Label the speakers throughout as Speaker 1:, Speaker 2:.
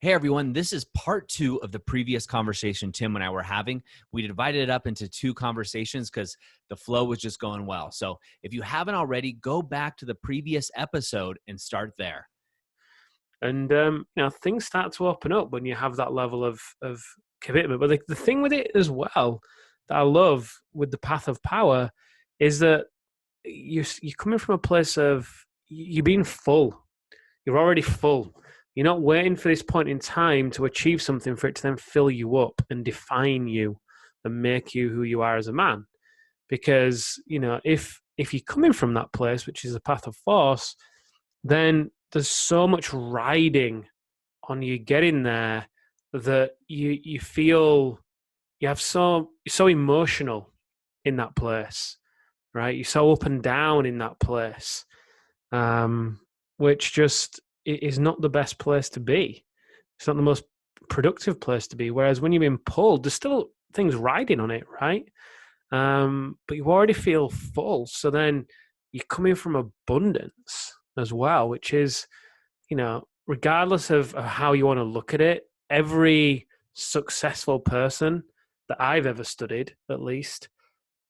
Speaker 1: Hey everyone, this is part two of the previous conversation Tim and I were having. We divided it up into two conversations because the flow was just going well. So if you haven't already, go back to the previous episode and start there.
Speaker 2: And things start to open up when you have that level of commitment. But the thing with it as well that I love with the path of power is that you're coming from a place of you're being full. You're already full. You're not waiting for this point in time to achieve something for it to then fill you up and define you and make you who you are as a man. Because if you're coming from that place, which is a path of force, then there's so much riding on you getting there that you feel you're so emotional in that place, right? You're so up and down in that place, which just is not the best place to be. It's not the most productive place to be. Whereas when you've been pulled, there's still things riding on it, right? But you already feel full. So then you're coming from abundance as well, which is, regardless of how you want to look at it, every successful person that I've ever studied, at least,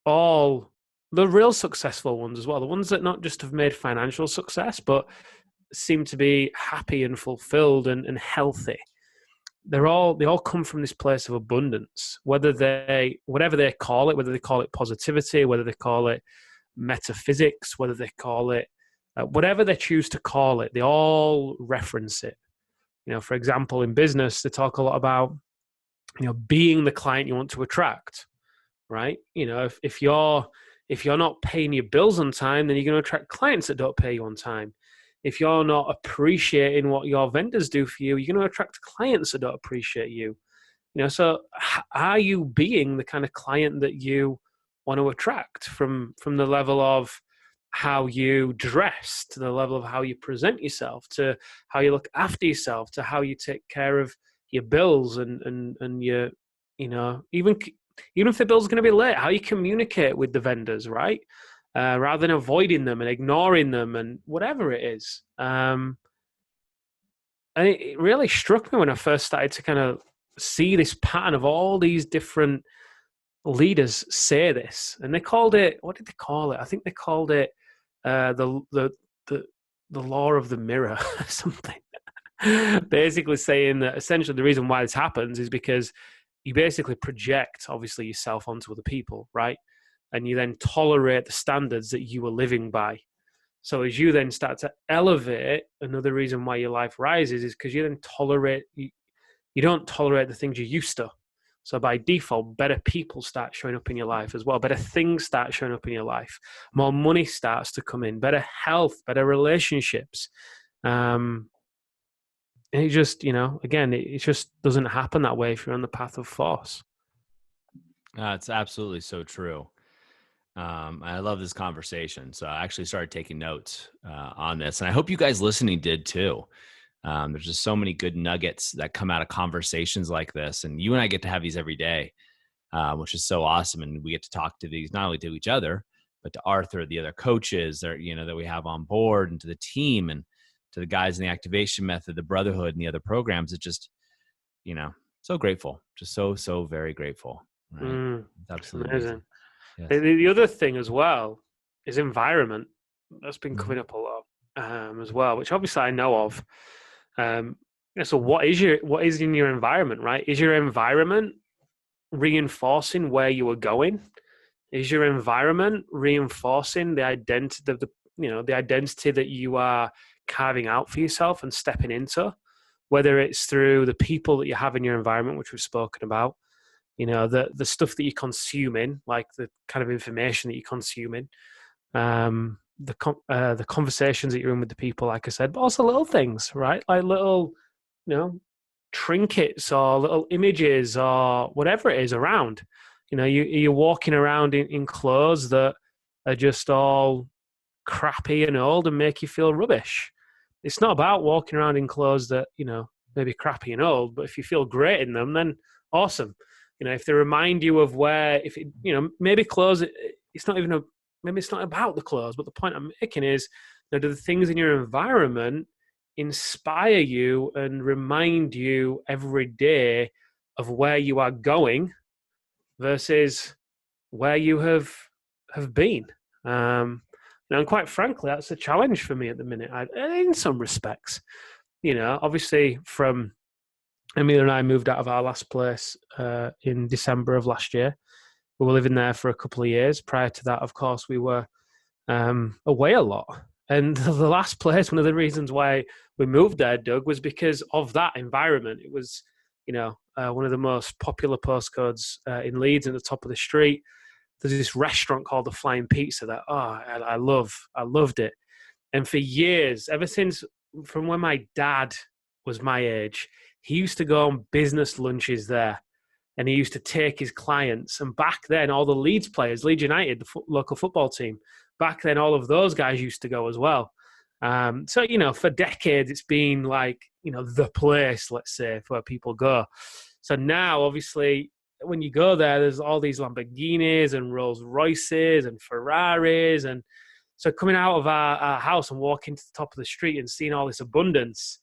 Speaker 2: all the real successful ones as well, the ones that not just have made financial success, but seem to be happy and fulfilled and healthy. They all come from this place of abundance, whatever they call it, whether they call it positivity, whether they call it metaphysics, whether they call it whatever they choose to call it, they all reference it. For example, in business, they talk a lot about, being the client you want to attract, right? If you're not paying your bills on time, then you're going to attract clients that don't pay you on time. If you're not appreciating what your vendors do for you, you're going to attract clients that don't appreciate you. So are you being the kind of client that you want to attract from the level of how you dress, to the level of how you present yourself, to how you look after yourself, to how you take care of your bills and your, even if the bill's going to be late, how you communicate with the vendors, right? Rather than avoiding them and ignoring them and whatever it is. And it really struck me when I first started to kind of see this pattern of all these different leaders say this. And they called it, what did they call it? I think they called it the law of the mirror or something. Basically saying that essentially the reason why this happens is because you basically project, obviously, yourself onto other people, right? And you then tolerate the standards that you were living by. So as you then start to elevate, another reason why your life rises is because you then you don't tolerate the things you used to. So by default, better people start showing up in your life as well. Better things start showing up in your life. More money starts to come in. Better health, better relationships. And it just, again, it just doesn't happen that way if you're on the path of force.
Speaker 1: It's absolutely so true. I love this conversation. So I actually started taking notes on this, and I hope you guys listening did too. There's just so many good nuggets that come out of conversations like this, and you and I get to have these every day, which is so awesome. And we get to talk to these not only to each other, but to Arthur, the other coaches that that we have on board, and to the team, and to the guys in the activation method, the brotherhood, and the other programs. It's just, so grateful, just so very grateful. Right? It's absolutely amazing.
Speaker 2: Yes. The other thing as well is environment. That's been coming up a lot as well, which obviously I know of. So what is in your environment, right? Is your environment reinforcing where you are going? Is your environment reinforcing the identity of the identity that you are carving out for yourself and stepping into? Whether it's through the people that you have in your environment, which we've spoken about, the stuff that you're consuming, like the kind of information that you're consuming, the conversations that you're in with the people, like I said, but also little things, right? Like little, trinkets or little images or whatever it is around. You're walking around in clothes that are just all crappy and old and make you feel rubbish. It's not about walking around in clothes that, maybe crappy and old, but if you feel great in them, then awesome. If they remind you of maybe clothes, maybe it's not about the clothes, but the point I'm making is, do the things in your environment inspire you and remind you every day of where you are going versus where you have been. And quite frankly, that's a challenge for me at the minute. In some respects, obviously from Amelia and I moved out of our last place in December of last year. We were living there for a couple of years. Prior to that, of course, we were away a lot. And the last place, one of the reasons why we moved there, Doug, was because of that environment. It was, one of the most popular postcodes in Leeds, at the top of the street. There's this restaurant called the Flying Pizza that I loved it. And for years, ever since from when my dad was my age, he used to go on business lunches there, and he used to take his clients. And back then, all the Leeds players, Leeds United, the local football team, back then, all of those guys used to go as well. So, for decades, it's been like, the place, let's say, where people go. So now, obviously, when you go there, there's all these Lamborghinis and Rolls Royces and Ferraris. And so coming out of our house and walking to the top of the street and seeing all this abundance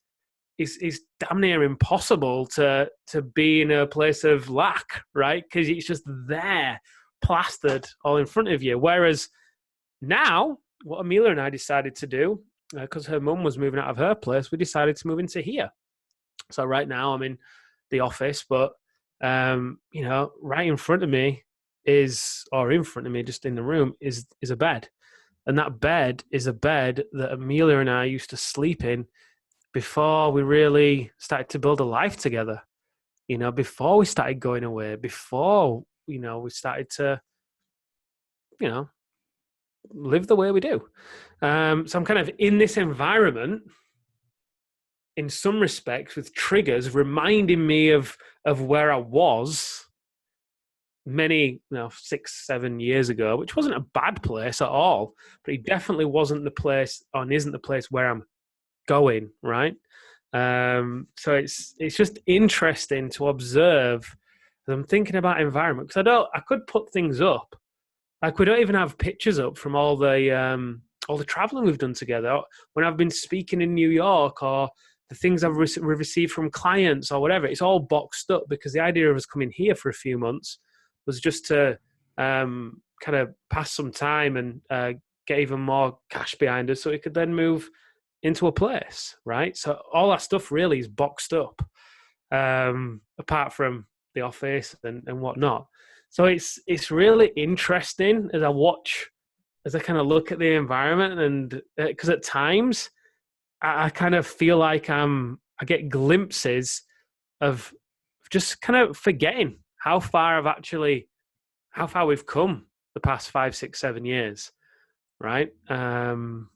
Speaker 2: is damn near impossible to be in a place of lack, right? Because it's just there, plastered all in front of you. Whereas now, what Amelia and I decided to do, because her mum was moving out of her place, we decided to move into here. So right now I'm in the office, but right in front of me just in the room, is a bed. And that bed is a bed that Amelia and I used to sleep in before we really started to build a life together. Before we started going away, before, we started to, live the way we do. So I'm kind of in this environment in some respects with triggers reminding me of where I was many 6-7 years ago, which wasn't a bad place at all, but it definitely wasn't the place, or isn't the place where I'm going, right? So it's just interesting to observe as I'm thinking about environment, because I could put things up. Like, we don't even have pictures up from all the traveling we've done together. When I've been speaking in New York, or the things I've received from clients or whatever, it's all boxed up, because the idea of us coming here for a few months was just to kind of pass some time and get even more cash behind us so we could then move into a place, right? So all that stuff really is boxed up, apart from the office and whatnot. So it's really interesting as I kind of look at the environment, and because at times I kind of feel like I get glimpses of just kind of forgetting how far we've come the past 5, 6, 7 years, right? And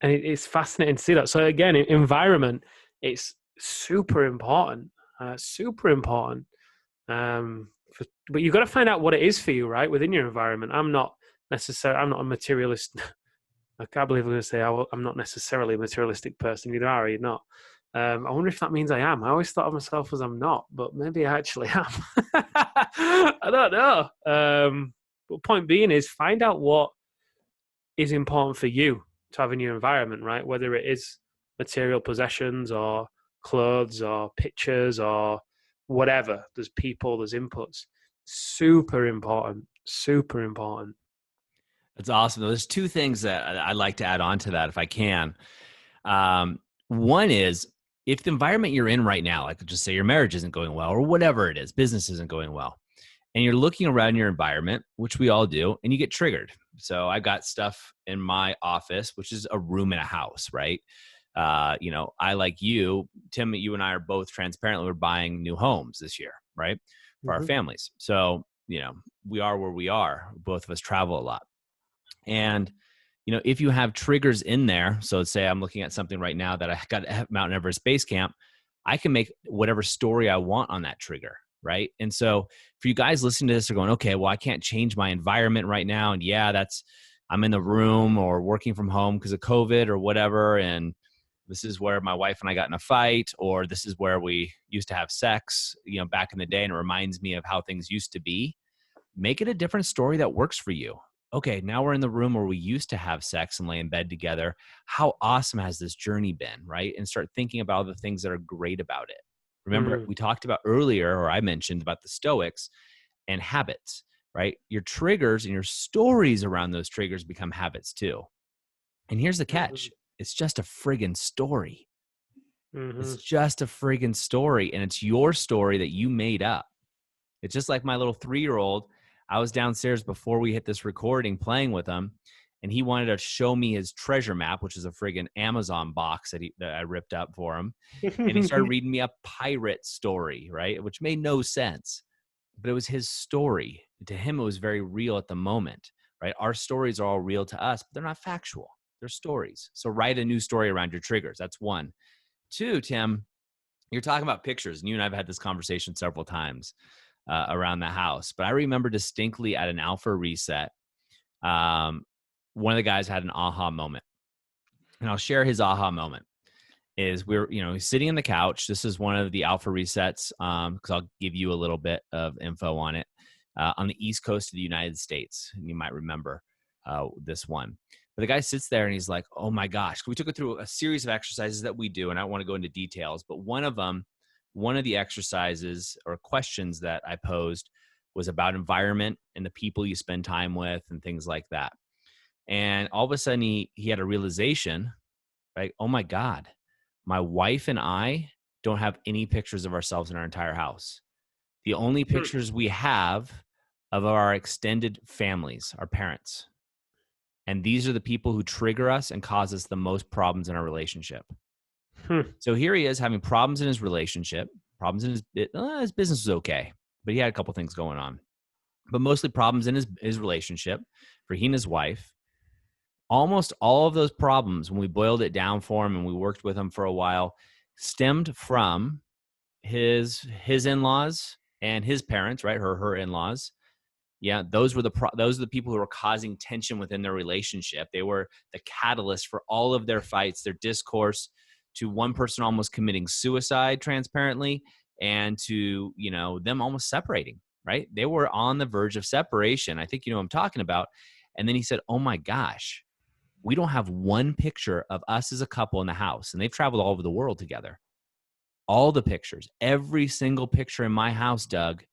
Speaker 2: it's fascinating to see that. So again, environment, it's super important, super important. But you've got to find out what it is for you, right, within your environment. I'm not a materialist. I can't believe I'm going to say I'm not necessarily a materialistic person. Neither are you, not. I wonder if that means I am. I always thought of myself as I'm not, but maybe I actually am. I don't know. But point being is, find out what is important for you to have in your environment, right? Whether it is material possessions or clothes or pictures or whatever. There's people, there's inputs. Super important. Super important.
Speaker 1: That's awesome. There's two things that I'd like to add on to that if I can. One is, if the environment you're in right now, like just say your marriage isn't going well or whatever it is, business isn't going well, and you're looking around your environment, which we all do, and you get triggered. So I've got stuff in my office, which is a room in a house, right? I, like you, Tim, you and I are both transparently, we're buying new homes this year, right? For our families. So, we are where we are. Both of us travel a lot. And, if you have triggers in there, so let's say I'm looking at something right now that I got at Mount Everest Base Camp, I can make whatever story I want on that trigger, right? And so for you guys listening to this, are going, okay, well, I can't change my environment right now. And yeah, I'm in the room or working from home because of COVID or whatever. And this is where my wife and I got in a fight, or this is where we used to have sex, back in the day. And it reminds me of how things used to be. Make it a different story that works for you. okay, now we're in the room where we used to have sex and lay in bed together. How awesome has this journey been, right? And start thinking about all the things that are great about it. Remember,
Speaker 2: Mm,
Speaker 1: we talked about earlier, or I mentioned about the Stoics and habits, right? Your triggers and your stories around those triggers become habits too. And here's the
Speaker 2: mhm,
Speaker 1: catch, it's just a friggin' story. It's
Speaker 2: mhm.
Speaker 1: just a friggin' story. And it's your story that you made up. It's just like my little 3-year-old. I was downstairs before we hit this recording playing with him, and he wanted to show me his treasure map, which is a friggin' Amazon box that I ripped up for him. And he started reading me a pirate story, right? Which made no sense, but it was his story. To him, it was very real at the moment, right? Our stories are all real to us, but they're not factual. They're stories. So write a new story around your triggers. That's one. Two, Tim, you're talking about pictures, and you and I have had this conversation several times around the house. But I remember distinctly at an alpha reset, um, one of the guys had an aha moment, and I'll share his aha moment. Is he's sitting on the couch. This is one of the alpha resets because I'll give you a little bit of info on it on the East Coast of the United States. And you might remember this one. But the guy sits there and he's like, "Oh my gosh!" We took it through a series of exercises that we do, and I don't want to go into details, but one of the exercises or questions that I posed was about environment and the people you spend time with and things like that. And all of a sudden, he had a realization, right? Oh my God, my wife and I don't have any pictures of ourselves in our entire house. The only pictures we have of our extended families, our parents. And these are the people who trigger us and cause us the most problems in our relationship.
Speaker 2: Hmm.
Speaker 1: So here he is having problems in his relationship, problems in his business was okay, but he had a couple things going on, but mostly problems in his relationship for he and his wife. Almost all of those problems, when we boiled it down for him and we worked with him for a while, stemmed from his in-laws and his parents, right? Her in-laws. Yeah, those are the people who were causing tension within their relationship. They were the catalyst for all of their fights, their discourse, to one person almost committing suicide transparently, and to them almost separating, right? They were on the verge of separation. I think you know what I'm talking about. And then he said, "Oh my gosh, we don't have one picture of us as a couple in the house." And they've traveled all over the world together. All the pictures, every single picture in my house, Doug,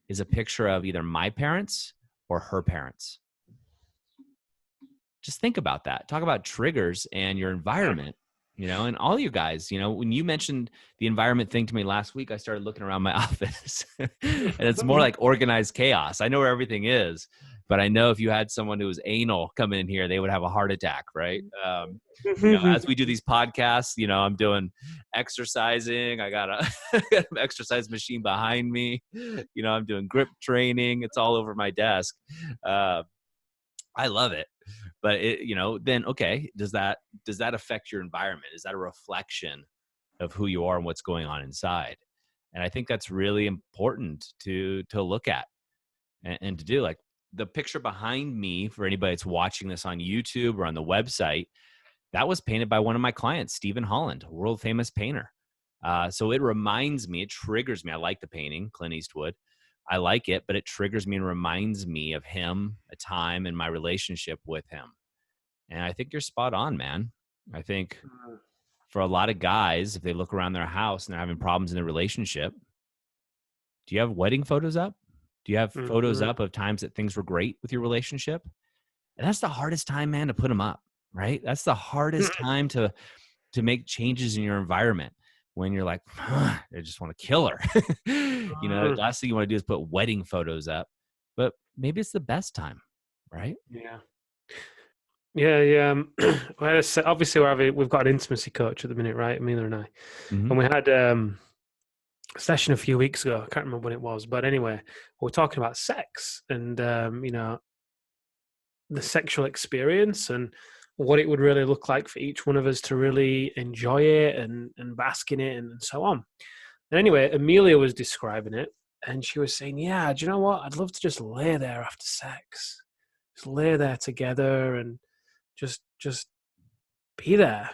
Speaker 1: is a picture of either my parents or her parents. Just think about that. Talk about triggers and your environment, and all you guys, when you mentioned the environment thing to me last week, I started looking around my office and it's more like organized chaos. I know where everything is, but I know if you had someone who was anal come in here, they would have a heart attack, right? As we do these podcasts, I'm doing exercising. I got an exercise machine behind me. I'm doing grip training. It's all over my desk. I love it. But then okay, does that affect your environment? Is that a reflection of who you are and what's going on inside? And I think that's really important to look at and to do. Like the picture behind me, for anybody that's watching this on YouTube or on the website, that was painted by one of my clients, Stephen Holland, world famous painter. So it reminds me, it triggers me. I like the painting, Clint Eastwood. I like it, but it triggers me and reminds me of him, a time in my relationship with him. And I think you're spot on, man. I think for a lot of guys, if they look around their house and they're having problems in their relationship, do you have wedding photos up? Do you have photos up of times that things were great with your relationship? And that's the hardest time, man, to put them up, right? That's the hardest time to make changes in your environment when you're like, I just want to kill her. The last thing you want to do is put wedding photos up, but maybe it's the best time, right?
Speaker 2: Yeah. Yeah, yeah. Well, obviously we've got an intimacy coach at the minute, right? Amelia and I,
Speaker 1: Mm-hmm.
Speaker 2: and we had a session a few weeks ago. I can't remember when it was, but anyway, we were talking about sex and the sexual experience and what it would really look like for each one of us to really enjoy it and bask in it and so on. And anyway, Amelia was describing it, and she was saying, "Yeah, do you know what? I'd love to just lay there after sex, just lay there together and just be there."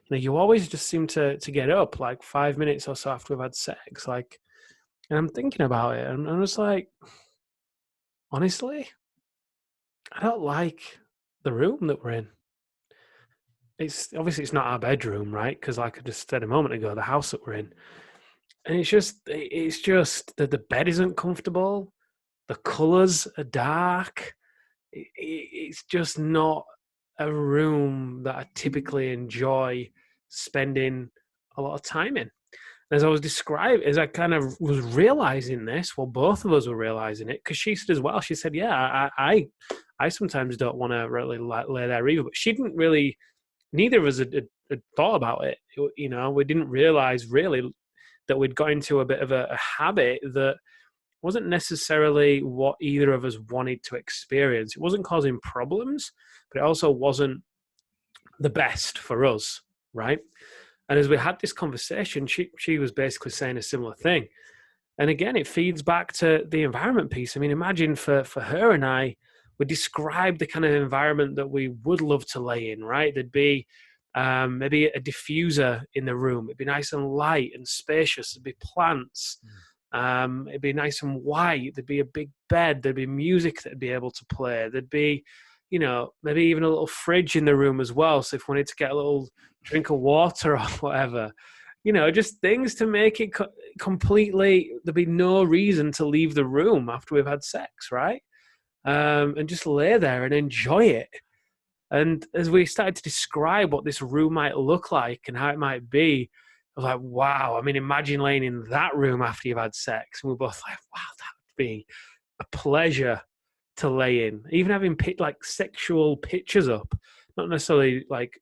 Speaker 2: You always just seem to get up like 5 minutes or so after we've had sex, like. And I'm thinking about it, and I'm just like, honestly, I don't like the room that we're in. It's obviously it's not our bedroom, right? Because like I just said a moment ago, the house that we're in, and it's just that the bed isn't comfortable. The colors are dark. It's just not a room that I typically enjoy spending a lot of time in. As I was describing, as I kind of was realizing this, well, both of us were realizing it because she said as well. She said, "Yeah, I sometimes don't want to really lay there either." But she didn't really. Neither of us had thought about it. You know, we didn't realize really that we'd got into a bit of a habit that wasn't necessarily what either of us wanted to experience. It wasn't causing problems, but it also wasn't the best for us, right? And as we had this conversation, she was basically saying a similar thing. And again, it feeds back to the environment piece. I mean, imagine for her and I, we described the kind of environment that we would love to lay in, right? There'd be maybe a diffuser in the room. It'd be nice and light and spacious. There'd be plants. It'd be nice and white. There'd be a big bed. There'd be music that'd be able to play. There'd be, you know, maybe even a little fridge in the room as well. So if we wanted to get a little drink of water or whatever, you know, just things to make it completely, there'd be no reason to leave the room after we've had sex, right? And just lay there and enjoy it. And as we started to describe what this room might look like and how it might be, I was like, wow. I mean, imagine laying in that room after you've had sex. And we're both like, wow, that would be a pleasure to lay in. Even having like sexual pictures up, not necessarily like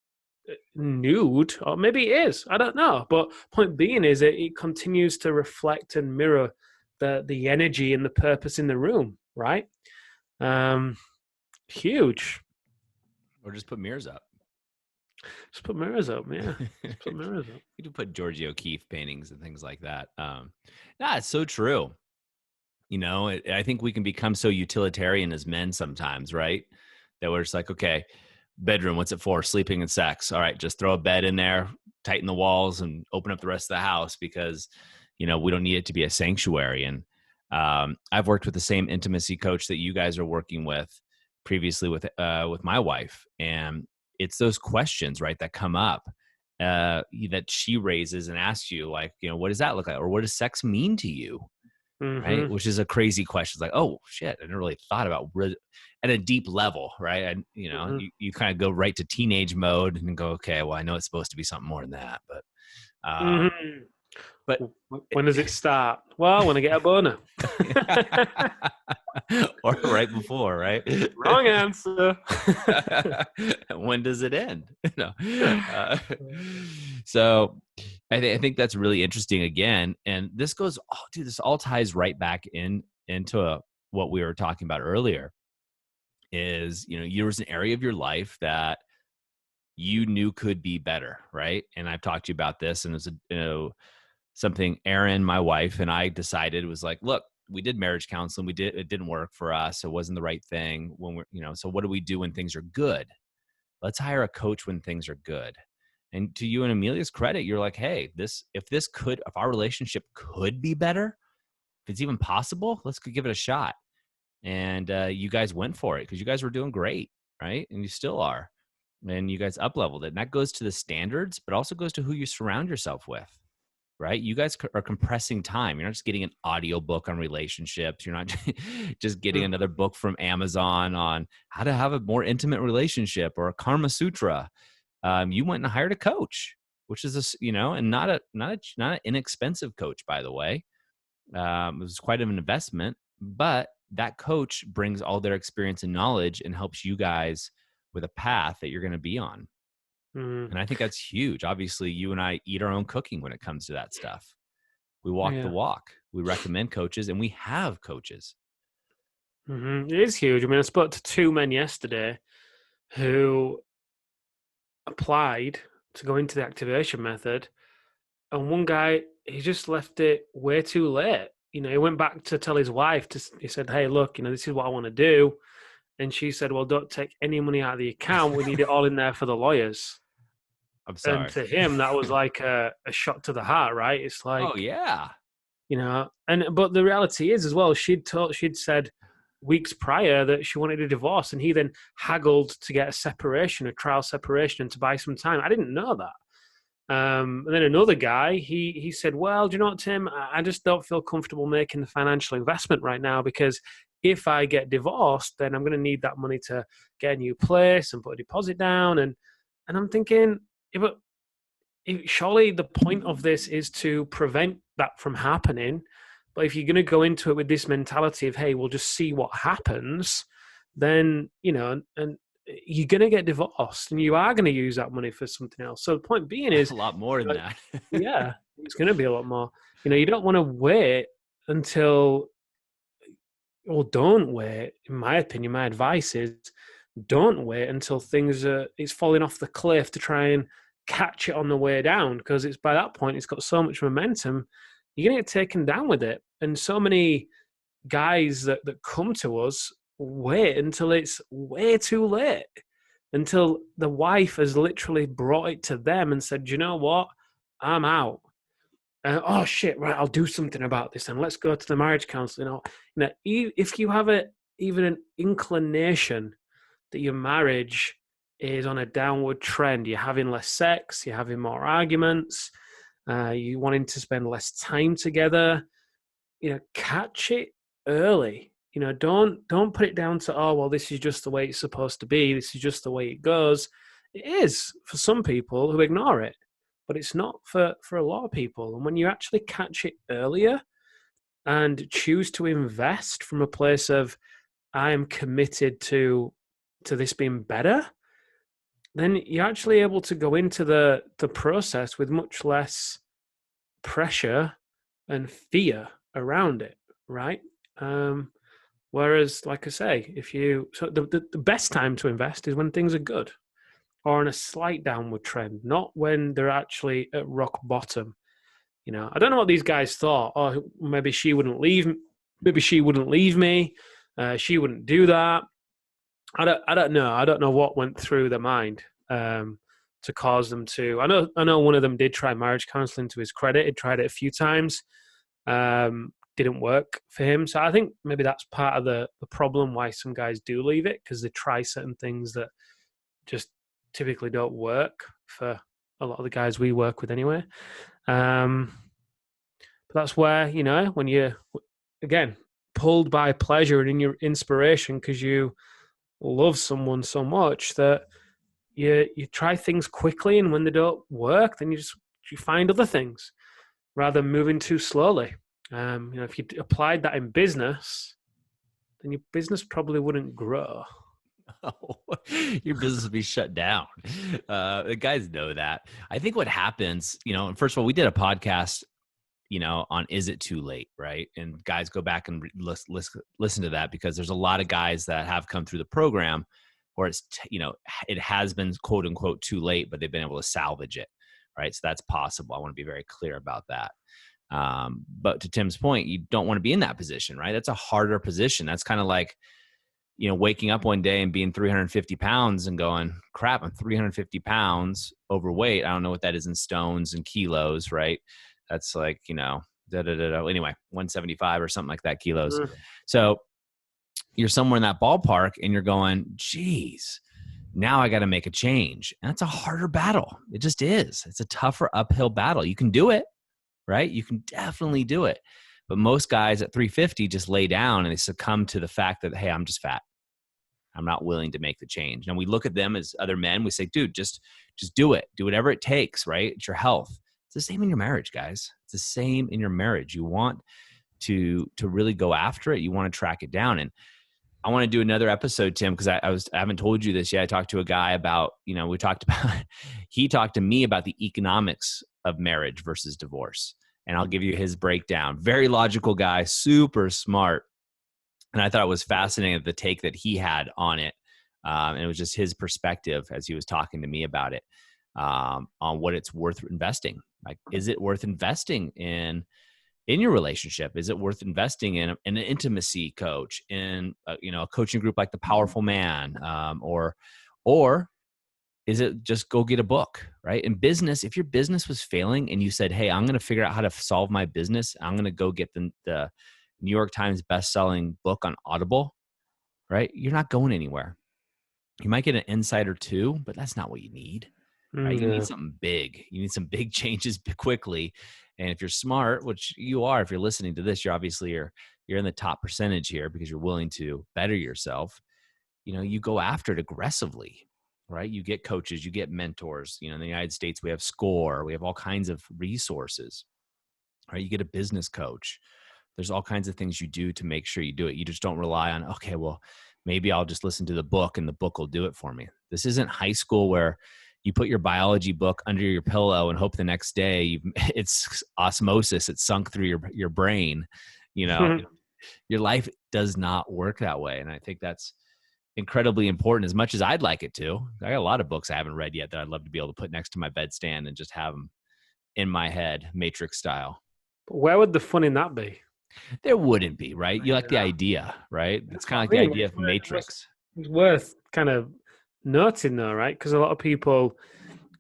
Speaker 2: nude, or maybe it is. I don't know. But point being is it continues to reflect and mirror the energy and the purpose in the room, right? Huge.
Speaker 1: Or just put mirrors up.
Speaker 2: Just put mirrors up, yeah. Just put mirrors up.
Speaker 1: You could put Georgie O'Keeffe paintings and things like that. Yeah, it's so true. You know, I think we can become so utilitarian as men sometimes, right? That we're just like, okay, bedroom, what's it for? Sleeping and sex. All right, just throw a bed in there, tighten the walls, and open up the rest of the house because, you know, we don't need it to be a sanctuary. And I've worked with the same intimacy coach that you guys are working with previously with my wife, and it's those questions, right, that come up that she raises and asks you, like, you know, what does that look like, or what does sex mean to you? Right, which is a crazy question. It's like, oh shit, I never really thought about at a deep level, right? And you know, you kind of go right to teenage mode and go, okay, well, I know it's supposed to be something more than that, but
Speaker 2: when does it start? Well, when I get a boner.
Speaker 1: Or right before, right?
Speaker 2: Wrong answer.
Speaker 1: When does it end? No. So I think that's really interesting again. And this goes, oh, dude, this all ties right back into what we were talking about earlier is, you know, there was an area of your life that you knew could be better, right? And I've talked to you about this, and it's something Erin, my wife, and I decided was like, look, we did marriage counseling. It didn't work for us. It wasn't the right thing when we're, you know, so what do we do when things are good? Let's hire a coach when things are good. And to you and Amelia's credit, you're like, hey, if our relationship could be better, if it's even possible, let's give it a shot. And you guys went for it because you guys were doing great, right? And you still are. And you guys up-leveled it. And that goes to the standards, but also goes to who you surround yourself with, right? You guys are compressing time. You're not just getting an audio book on relationships. You're not just getting another book from Amazon on how to have a more intimate relationship or a Karma Sutra. You went and hired a coach, which is and not an inexpensive coach, by the way. It was quite an investment, but that coach brings all their experience and knowledge and helps you guys with a path that you're going to be on. And I think that's huge. Obviously, you and I eat our own cooking when it comes to that stuff. We walk the walk. We recommend coaches, and we have coaches.
Speaker 2: It is huge. I mean, I spoke to 2 men yesterday who applied to go into the activation method, and one guy, he just left it way too late. You know, he went back to tell his wife. He said, "Hey, look, you know, this is what I want to do," and she said, "Well, don't take any money out of the account. We need it all in there for the lawyers."
Speaker 1: I'm sorry.
Speaker 2: And to him, that was like a shot to the heart, right? It's like,
Speaker 1: oh yeah,
Speaker 2: you know. But the reality is as well. She'd said, weeks prior that she wanted a divorce, and he then haggled to get a separation, a trial separation, and to buy some time. I didn't know that. And then another guy, he said, "Well, do you know what, Tim? I just don't feel comfortable making the financial investment right now because if I get divorced, then I'm going to need that money to get a new place and put a deposit down." And I'm thinking, surely the point of this is to prevent that from happening. But if you're going to go into it with this mentality of, hey, we'll just see what happens, then, and you're going to get divorced and you are going to use that money for something else. So the point being is
Speaker 1: a lot more than that.
Speaker 2: yeah, it's going to be a lot more. You don't want to wait until, well, don't wait. In my opinion, my advice is don't wait until it's falling off the cliff to try and catch it on the way down, because it's by that point it's got so much momentum, you're going to get taken down with it. And so many guys that come to us wait until it's way too late, until the wife has literally brought it to them and said, you know what, I'm out. Oh shit, right, I'll do something about this and let's go to the marriage counselor. If you have even an inclination that your marriage is on a downward trend, you're having less sex, you're having more arguments, you wanting to spend less time together, catch it early. Don't put it down to, oh, well, this is just the way it's supposed to be, this is just the way it goes. It is for some people who ignore it, but it's not for a lot of people. And when you actually catch it earlier and choose to invest from a place of, I am committed to this being better, then you're actually able to go into the process with much less pressure and fear around it, right? Whereas, like I say, so the best time to invest is when things are good or on a slight downward trend, not when they're actually at rock bottom. I don't know what these guys thought. Oh, maybe she wouldn't leave. Maybe she wouldn't leave me. She wouldn't do that. I don't know. I don't know what went through their mind to cause them to. I know one of them did try marriage counseling. To his credit, he tried it a few times. Didn't work for him. So I think maybe that's part of the problem why some guys do leave it, because they try certain things that just typically don't work for a lot of the guys we work with anyway. But that's where, when you're, again, pulled by pleasure and in your inspiration because you love someone so much that you try things quickly, and when they don't work, then you find other things rather than moving too slowly. If you applied that in business, then your business probably wouldn't grow.
Speaker 1: Oh, your business would be shut down. The guys know that. I think what happens, first of all, we did a podcast, on Is It Too Late, right? And guys, go back and listen to that, because there's a lot of guys that have come through the program where it's, it has been quote unquote too late, but they've been able to salvage it, right? So that's possible. I want to be very clear about that. But to Tim's point, you don't want to be in that position, right? That's a harder position. That's kind of like, waking up one day and being 350 pounds and going, crap, I'm 350 pounds overweight. I don't know what that is in stones and kilos, right? That's like, anyway, 175 or something like that kilos. So you're somewhere in that ballpark and you're going, geez, now I got to make a change. And that's a harder battle. It just is. It's a tougher uphill battle. You can do it, right? You can definitely do it. But most guys at 350 just lay down and they succumb to the fact that, hey, I'm just fat. I'm not willing to make the change. And we look at them as other men. We say, dude, just do it. Do whatever it takes, right? It's your health. It's the same in your marriage, guys. It's the same in your marriage. You want to really go after it. You want to track it down. And I want to do another episode, Tim, because I haven't told you this yet. I talked to a guy about, he talked to me about the economics of marriage versus divorce. And I'll give you his breakdown. Very logical guy, super smart. And I thought it was fascinating, the take that he had on it. And it was just his perspective as he was talking to me about it, on what it's worth investing. Like, is it worth investing in your relationship? Is it worth investing in an intimacy coach, in a coaching group like the Powerful Man, or is it just go get a book, right? In business, if your business was failing and you said, hey, I'm going to figure out how to solve my business, I'm going to go get the New York Times best-selling book on Audible, right? You're not going anywhere. You might get an insight or two, but that's not what you need. Right? You need something big. You need some big changes quickly. And if you're smart, which you are, if you're listening to this, you're obviously you're in the top percentage here because you're willing to better yourself. You go after it aggressively, right? You get coaches, you get mentors. In the United States, we have SCORE, we have all kinds of resources, right? You get a business coach. There's all kinds of things you do to make sure you do it. You just don't rely on, okay, well, maybe I'll just listen to the book and the book will do it for me. This isn't high school where you put your biology book under your pillow and hope the next day it's osmosis. It's sunk through your brain. Your life does not work that way. And I think that's incredibly important, as much as I'd like it to. I got a lot of books I haven't read yet that I'd love to be able to put next to my bedstand and just have them in my head, Matrix style.
Speaker 2: But where would the fun in that be?
Speaker 1: There wouldn't be, right? You like the idea, right? It's kind of like the idea of Matrix.
Speaker 2: It's worth kind of noting though, right? Because a lot of people,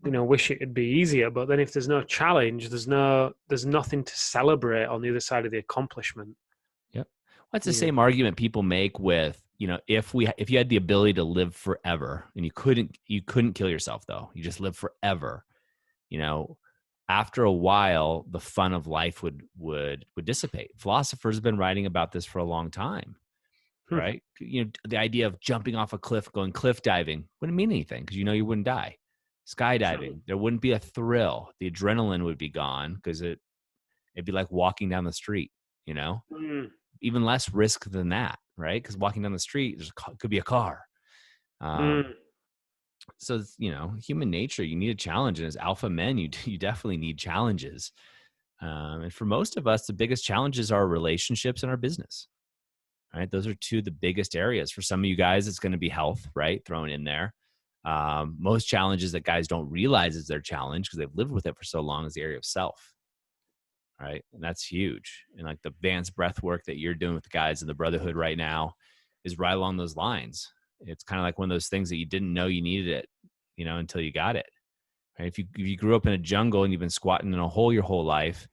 Speaker 2: wish it could be easier, but then if there's no challenge, there's nothing to celebrate on the other side of the accomplishment.
Speaker 1: Yep. That's the same argument people make with, if you had the ability to live forever and you couldn't kill yourself though, you just live forever, after a while, the fun of life would dissipate. Philosophers have been writing about this for a long time, right? The idea of jumping off a cliff, going cliff diving wouldn't mean anything because you wouldn't die. Skydiving, there wouldn't be a thrill. The adrenaline would be gone because it'd be like walking down the street, even less risk than that, right? Because walking down the street, could be a car. So, human nature, you need a challenge. And as alpha men, you definitely need challenges. And for most of us, the biggest challenges are relationships and our business, right? Those are two of the biggest areas. For some of you guys, it's going to be health, right? Thrown in there. Most challenges that guys don't realize is their challenge because they've lived with it for so long is the area of self, right? And that's huge. And like the advanced breath work that you're doing with the guys in the Brotherhood right now is right along those lines. It's kind of like one of those things that you didn't know you needed it, until you got it. Right? If you grew up in a jungle and you've been squatting in a hole your whole life,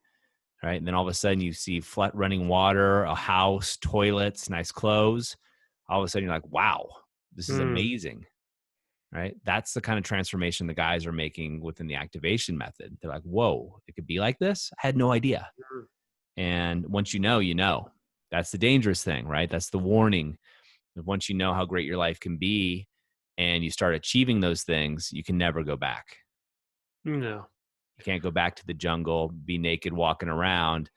Speaker 1: right? And then all of a sudden you see flat running water, a house, toilets, nice clothes. All of a sudden you're like, wow, this is amazing, right? That's the kind of transformation the guys are making within the activation method. They're like, whoa, it could be like this? I had no idea. And once you know, that's the dangerous thing, right? That's the warning. Once you know how great your life can be and you start achieving those things, you can never go back.
Speaker 2: No.
Speaker 1: You can't go back to the jungle, be naked, walking around.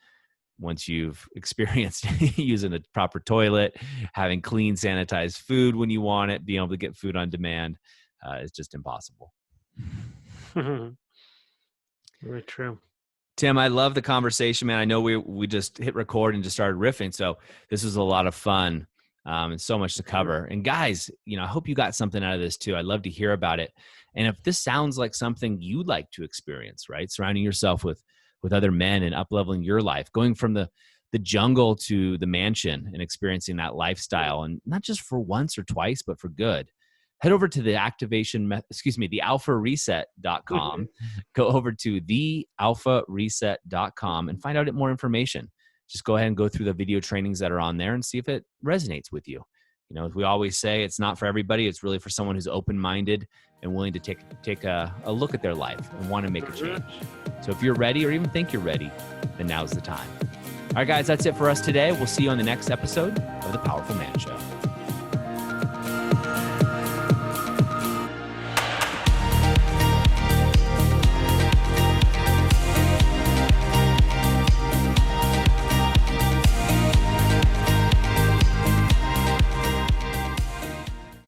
Speaker 1: Once you've experienced using the proper toilet, having clean, sanitized food when you want it, being able to get food on demand, it's just impossible.
Speaker 2: Very true.
Speaker 1: Tim, I love the conversation, man. I know we just hit record and just started riffing, so this was a lot of fun. And so much to cover. And guys, I hope you got something out of this too. I'd love to hear about it. And if this sounds like something you'd like to experience, right? Surrounding yourself with other men and up-leveling your life, going from the jungle to the mansion and experiencing that lifestyle, and not just for once or twice, but for good. Head over to the alphareset.com. Go over to thealphareset.com and find out more information. Just go ahead and go through the video trainings that are on there and see if it resonates with you. As we always say, it's not for everybody. It's really for someone who's open-minded and willing to take a look at their life and want to make a change. So if you're ready or even think you're ready, then now's the time. All right, guys, that's it for us today. We'll see you on the next episode of The Powerful Man Show.